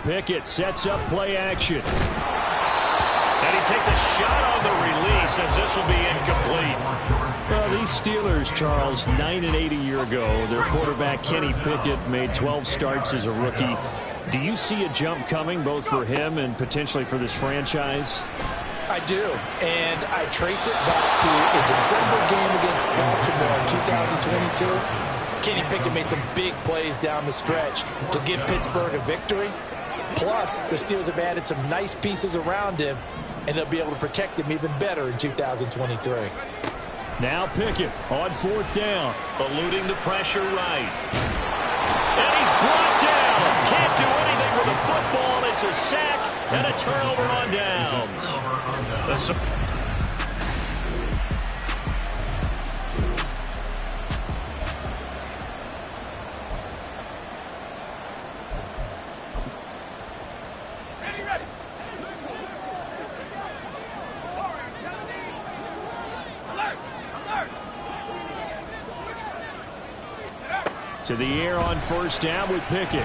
Pickett sets up play action. And he takes a shot on the release as this will be incomplete. Well, these Steelers, Charles, 9-8 a year ago. Their quarterback, Kenny Pickett, made 12 starts as a rookie. Do you see a jump coming both for him and potentially for this franchise? I do, and I trace it back to a December game against Baltimore in 2022. Kenny Pickett made some big plays down the stretch to give Pittsburgh a victory. Plus, the Steelers have added some nice pieces around him, and they'll be able to protect him even better in 2023. Now Pickett on 4th down. Eluding the pressure right. And he's brought down. Can't do anything with the football. It's a sack and a turnover on downs. To the air on 1st down with Pickett.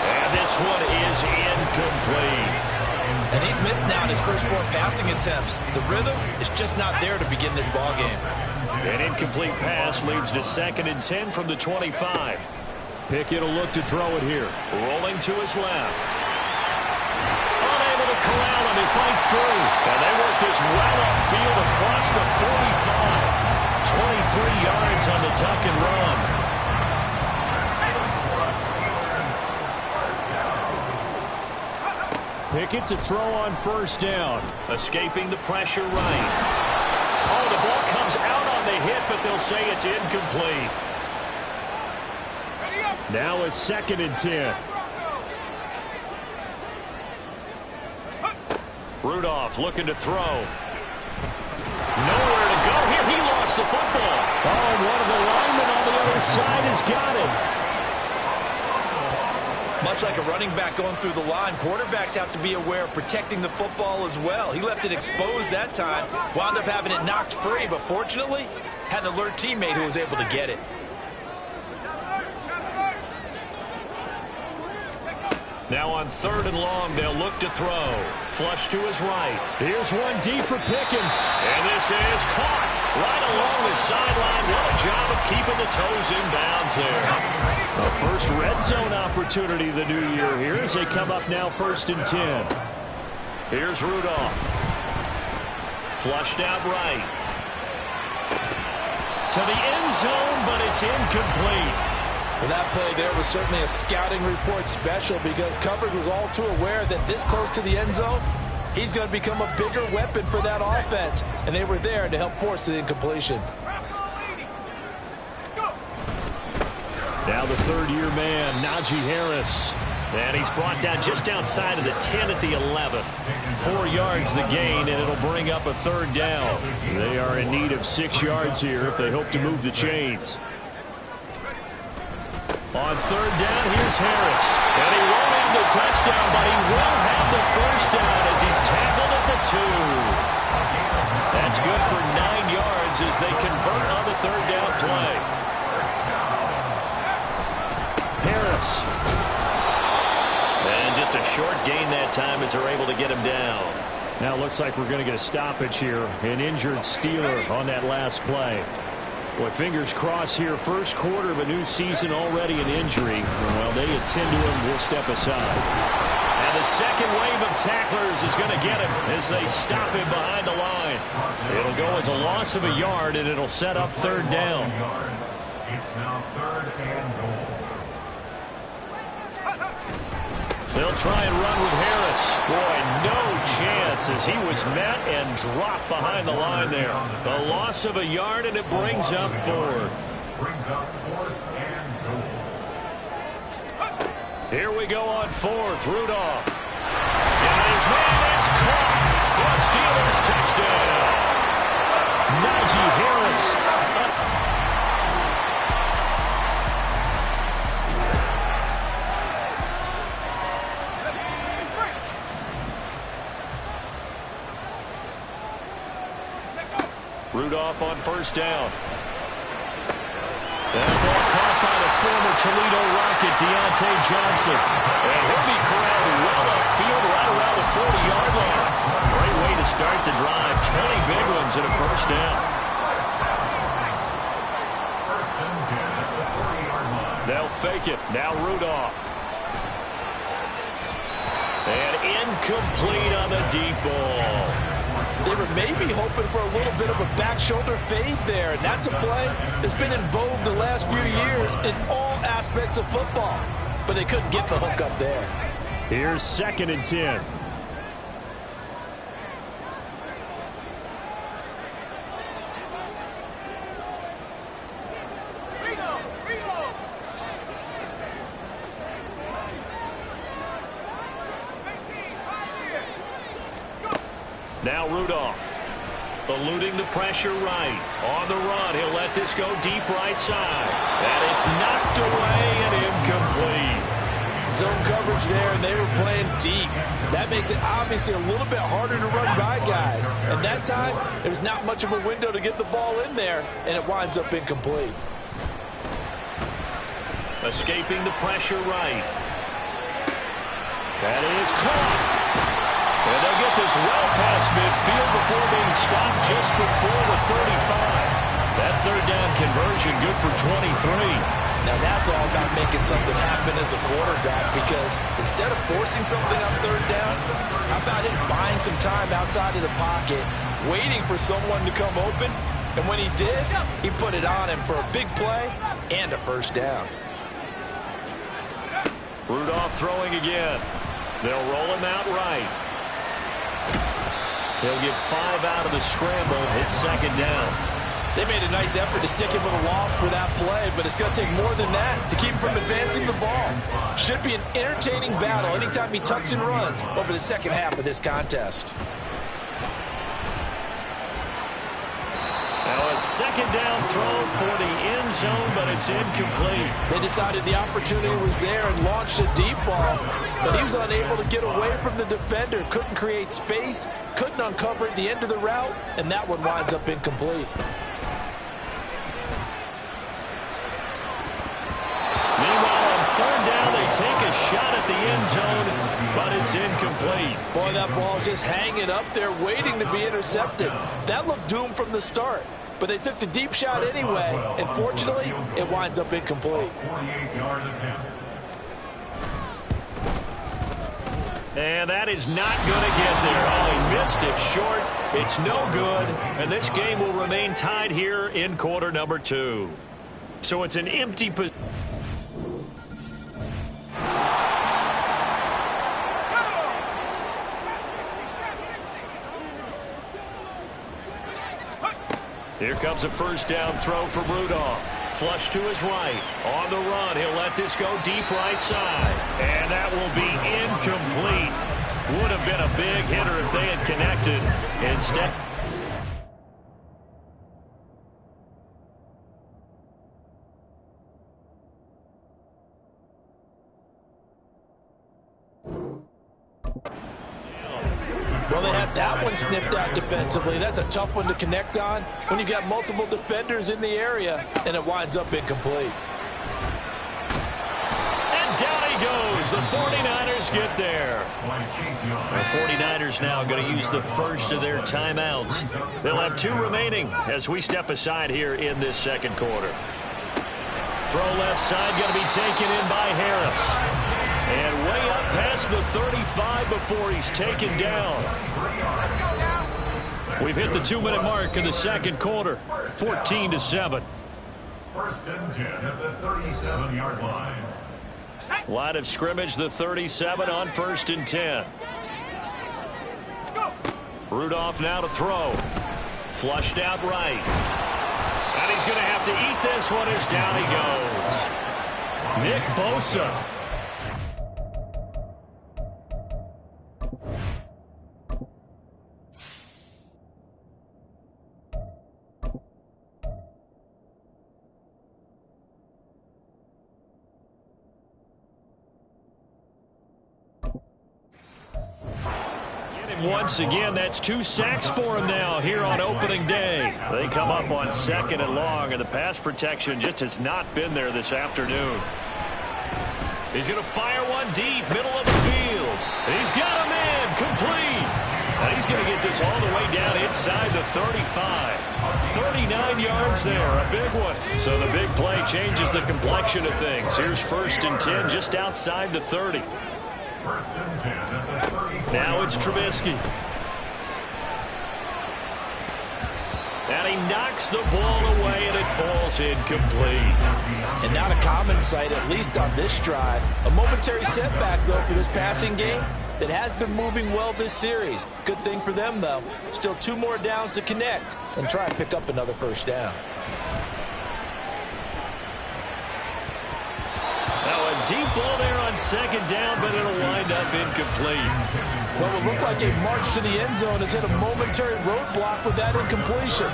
And this one is incomplete. And he's missed now in his first 4 passing attempts. The rhythm is just not there to begin this ball game. An incomplete pass leads to 2nd and 10 from the 25. Pickett will look to throw it here. Rolling to his left. Unable to corral him. He fights through. And they work this well upfield across the 45. 23 yards on the tuck and run. Pickett to throw on 1st down. Escaping the pressure right. Oh, the ball comes out on the hit, but they'll say it's incomplete. Now a 2nd and 10. Rudolph looking to throw. Nowhere to go here. He lost the football. Oh, and one of the linemen on the other side has got it. Much like a running back going through the line, quarterbacks have to be aware of protecting the football as well. He left it exposed that time, wound up having it knocked free, but fortunately, had an alert teammate who was able to get it. Now on 3rd and long, they'll look to throw. Flush to his right. Here's one deep for Pickens. And this is caught right along the sideline. What a job of keeping the toes in bounds there. The first red zone opportunity of the new year here as they come up now 1st and 10. Here's Rudolph. Flushed out right. To the end zone, but it's incomplete. Well, that play there was certainly a scouting report special because coverage was all too aware that this close to the end zone, he's going to become a bigger weapon for that offense. And they were there to help force the incompletion. Now the 3rd-year man, Najee Harris. And he's brought down just outside of the 10 at the 11. 4 yards the gain, and it'll bring up a 3rd down. They are in need of 6 yards here if they hope to move the chains. On 3rd down, here's Harris. And he won't have the touchdown, but he will have the 1st down as he's tackled at the 2. That's good for 9 yards as they convert on the 3rd down play. Harris. And just a short gain that time as they're able to get him down. Now it looks like we're going to get a stoppage here. An injured Steeler on that last play. Boy, fingers crossed here. First quarter of a new season, already an injury. Well, they attend to him. We'll step aside. And the second wave of tacklers is going to get him as they stop him behind the line. It'll go as a loss of a yard, and it'll set up 3rd down. It's now 3rd and goal. They'll try and run with Harris. Boy, no chance as he was met and dropped behind the line there. A loss of a yard, and it brings up 4th. Brings up 4th and goal. Here we go on 4th. Rudolph. And his man, that's caught for a Steelers touchdown. Najee Harris. Rudolph on 1st down. That ball caught by the former Toledo Rocket, Deontay Johnson. And he'll be corralled well upfield right around the 40-yard line. Great way to start the drive. 20 big ones and a first down. They'll fake it. Now Rudolph. And incomplete on the deep ball. They were maybe hoping for a little bit of a back shoulder fade there, and that's a play that's been in vogue the last few years in all aspects of football. But they couldn't get the hook up there. Here's 2nd and 10. Now Rudolph, eluding the pressure right. On the run, he'll let this go deep right side. And it's knocked away and incomplete. Zone coverage there, and they were playing deep. That makes it obviously a little bit harder to run by guys. And that time, there was not much of a window to get the ball in there, and it winds up incomplete. Escaping the pressure right. That is caught. And they'll get this well past midfield before being stopped just before the 35. That third down conversion good for 23. Now that's all about making something happen as a quarterback, because instead of forcing something on third down, how about him buying some time outside of the pocket, waiting for someone to come open, and when he did, he put it on him for a big play and a first down. Rudolph throwing again. They'll roll him out right. He'll get 5 out of the scramble. It's 2nd down. They made a nice effort to stick him with a loss for that play, but it's going to take more than that to keep him from advancing the ball. Should be an entertaining battle anytime he tucks and runs over the second half of this contest. Now a 2nd down throw for the end zone, but it's incomplete. They decided the opportunity was there and launched a deep ball, but he was unable to get away from the defender, couldn't create space, couldn't uncover at the end of the route, and that one winds up incomplete. Meanwhile, on 3rd down, they take a shot at the end zone, but it's incomplete. Boy, that ball's just hanging up there waiting to be intercepted. That looked doomed from the start, but they took the deep shot anyway, and fortunately, it winds up incomplete. 48-yard attempt. And that is not going to get there. Oh, he missed it short. It's no good, and this game will remain tied here in quarter number 2. So it's an empty position. Here comes a first down throw for Rudolph. Flush to his right. On the run, he'll let this go deep right side. And that will be incomplete. Would have been a big hitter if they had connected. Instead. Well, they had that one sniffed out defensively. That's a tough one to connect on when you got multiple defenders in the area, and it winds up incomplete. And down he goes. The 49ers get there. The 49ers now going to use the first of their timeouts. They'll have 2 remaining as we step aside here in this second quarter. Throw left side going to be taken in by Harris. And way up past the 35 before he's taken down. We've hit the 2-minute mark in the second quarter. 14-7. 1st and 10 at the 37-yard line. Line of scrimmage, the 37 on 1st and 10. Rudolph now to throw. Flushed out right. And he's going to have to eat this one as down he goes. Nick Bosa. Once again, that's 2 sacks for him now here on opening day. They come up on 2nd and long, and the pass protection just has not been there this afternoon. He's going to fire one deep, middle of the field. He's got him in, complete. And he's going to get this all the way down inside the 35. 39 yards there, a big one. So the big play changes the complexion of things. Here's 1st and 10 just outside the 30. Now it's Trubisky. And he knocks the ball away, and it falls incomplete. And not a common sight, at least on this drive. A momentary setback, though, for this passing game that has been moving well this series. Good thing for them, though. Still 2 more downs to connect and try and pick up another 1st down. Now a deep ball there on 2nd down, but it'll wind up incomplete. Well, it looked like a march to the end zone has hit a momentary roadblock with that incompletion.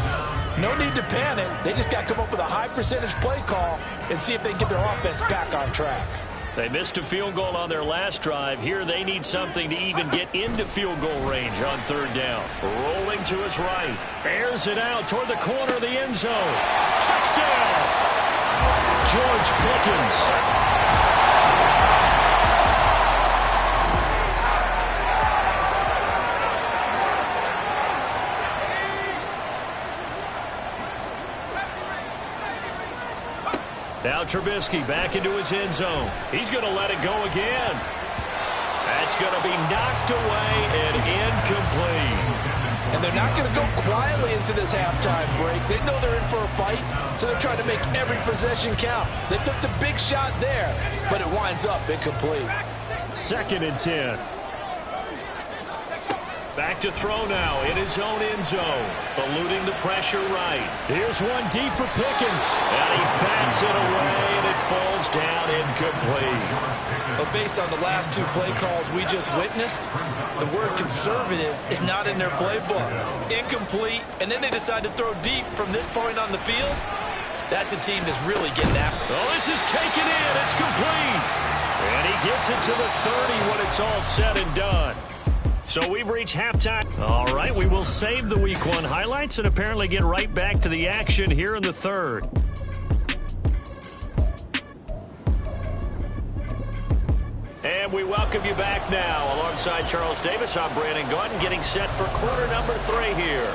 No need to panic. They just got to come up with a high percentage play call and see if they can get their offense back on track. They missed a field goal on their last drive. Here they need something to even get into field goal range on 3rd down. Rolling to his right. Airs it out toward the corner of the end zone. Touchdown! George Pickens. Now Trubisky back into his end zone. He's going to let it go again. That's going to be knocked away and incomplete. And they're not going to go quietly into this halftime break. They know they're in for a fight, so they're trying to make every possession count. They took the big shot there, but it winds up incomplete. 2nd and 10. Back to throw now in his own end zone. Eluding the pressure right. Here's one deep for Pickens. And he bats it away, and it falls down incomplete. But based on the last 2 play calls we just witnessed, the word conservative is not in their playbook. Incomplete, and then they decide to throw deep from this point on the field. That's a team that's really getting after it. Oh, this is taken in. It's complete. And he gets it to the 30 when it's all said and done. So we've reached halftime. All right, we will save the Week 1 highlights and apparently get right back to the action here in the 3rd. And we welcome you back now. Alongside Charles Davis, I'm Brandon Gordon, getting set for quarter number 3 here.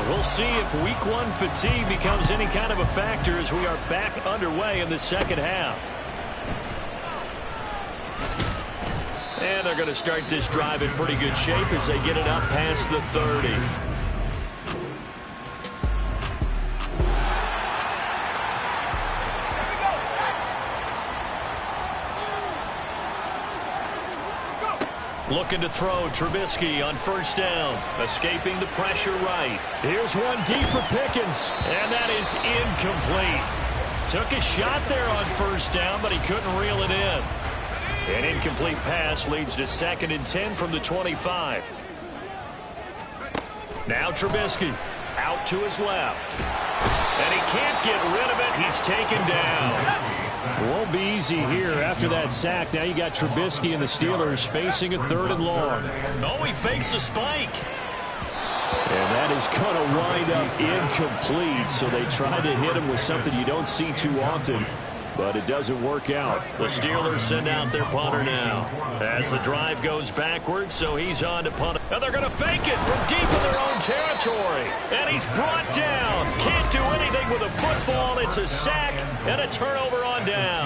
We'll see if Week 1 fatigue becomes any kind of a factor as we are back underway in the 2nd half. And they're going to start this drive in pretty good shape as they get it up past the 30. Looking to throw, Trubisky on 1st down. Escaping the pressure right. Here's one deep for Pickens. And that is incomplete. Took a shot there on 1st down, but he couldn't reel it in. An incomplete pass leads to 2nd and 10 from the 25. Now Trubisky out to his left. And he can't get rid of it. He's taken down. It won't be easy here after that sack. Now you got Trubisky and the Steelers facing a 3rd and long. Oh, he fakes a spike. And that is going to wind up incomplete. So they tried to hit him with something you don't see too often, but it doesn't work out. The Steelers send out their punter now as the drive goes backwards, so he's on to punt. And they're going to fake it from deep in their own territory. And he's brought down. Can't do anything with a football. It's a sack and a turnover on down.